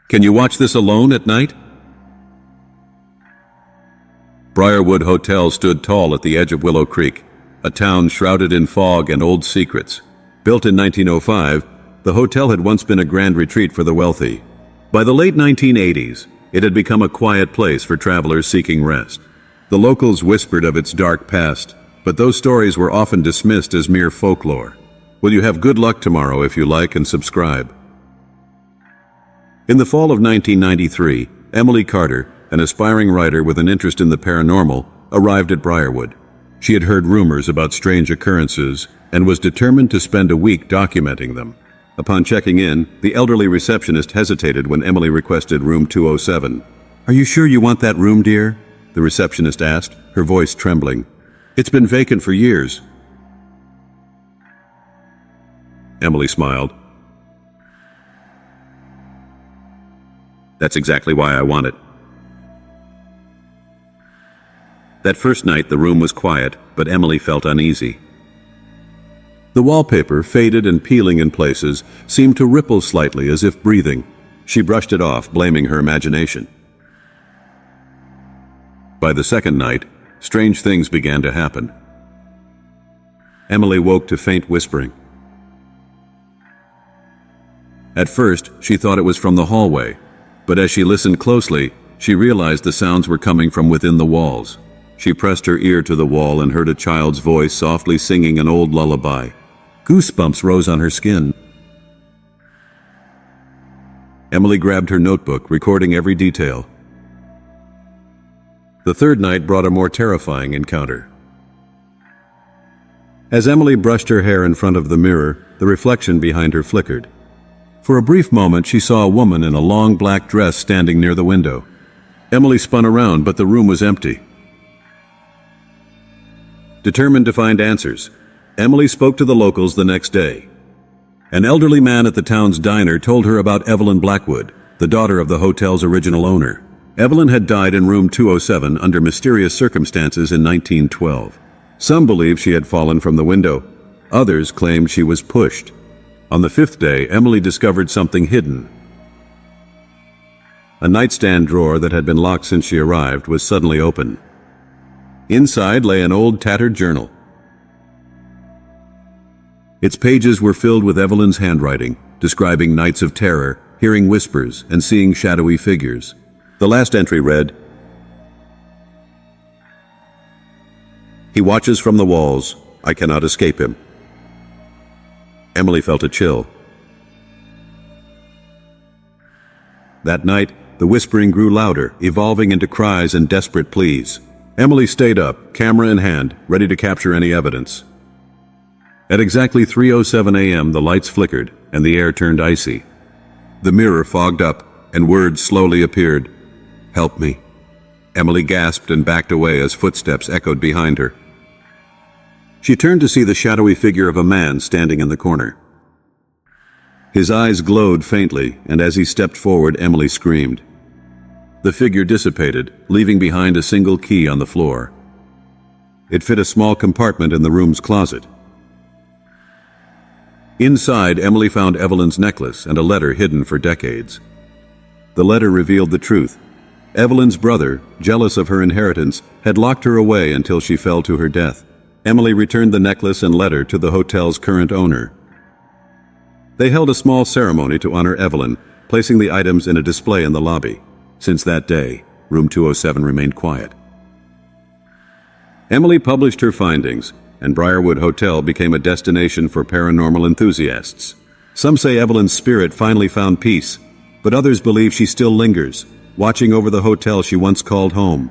Can you watch this alone at night? Briarwood Hotel stood tall at the edge of Willow Creek, a town shrouded in fog and old secrets. Built in 1905, the hotel had once been a grand retreat for the wealthy. By the late 1980s, it had become a quiet place for travelers seeking rest. The locals whispered of its dark past, but those stories were often dismissed as mere folklore. Well, you have good luck tomorrow if you like and subscribe. In the fall of 1993, Emily Carter, an aspiring writer with an interest in the paranormal, arrived at Briarwood. She had heard rumors about strange occurrences and was determined to spend a week documenting them. Upon checking in, the elderly receptionist hesitated when Emily requested room 207. "Are you sure you want that room, dear?" the receptionist asked, her voice trembling. "It's been vacant for years." Emily smiled. "That's exactly why I want it." That first night, the room was quiet, but Emily felt uneasy. The wallpaper, faded and peeling in places, seemed to ripple slightly as if breathing. She brushed it off, blaming her imagination. By the second night, strange things began to happen. Emily woke to faint whispering. At first, she thought it was from the hallway, but as she listened closely, she realized the sounds were coming from within the walls. She pressed her ear to the wall and heard a child's voice softly singing an old lullaby. Goosebumps rose on her skin. Emily grabbed her notebook, recording every detail. The third night brought a more terrifying encounter. As Emily brushed her hair in front of the mirror, the reflection behind her flickered. For a brief moment, she saw a woman in a long black dress standing near the window. Emily spun around, but the room was empty. Determined to find answers, Emily spoke to the locals the next day. An elderly man at the town's diner told her about Evelyn Blackwood, the daughter of the hotel's original owner. Evelyn had died in room 207 under mysterious circumstances in 1912. Some believed she had fallen from the window. Others claimed she was pushed. On the fifth day, Emily discovered something hidden. A nightstand drawer that had been locked since she arrived was suddenly open. Inside lay an old tattered journal. Its pages were filled with Evelyn's handwriting, describing nights of terror, hearing whispers, and seeing shadowy figures. The last entry read, "He watches from the walls. I cannot escape him." Emily felt a chill. That night, the whispering grew louder, evolving into cries and desperate pleas. Emily stayed up, camera in hand, ready to capture any evidence. At exactly 3:07 a.m., the lights flickered and the air turned icy. The mirror fogged up and words slowly appeared. "Help me." Emily gasped and backed away as footsteps echoed behind her. She turned to see the shadowy figure of a man standing in the corner. His eyes glowed faintly, and as he stepped forward, Emily screamed. The figure dissipated, leaving behind a single key on the floor. It fit a small compartment in the room's closet. Inside, Emily found Evelyn's necklace and a letter hidden for decades. The letter revealed the truth. Evelyn's brother, jealous of her inheritance, had locked her away until she fell to her death. Emily returned the necklace and letter to the hotel's current owner. They held a small ceremony to honor Evelyn, placing the items in a display in the lobby. Since that day, room 207 remained quiet. Emily published her findings, and Briarwood Hotel became a destination for paranormal enthusiasts. Some say Evelyn's spirit finally found peace, but others believe she still lingers, watching over the hotel she once called home.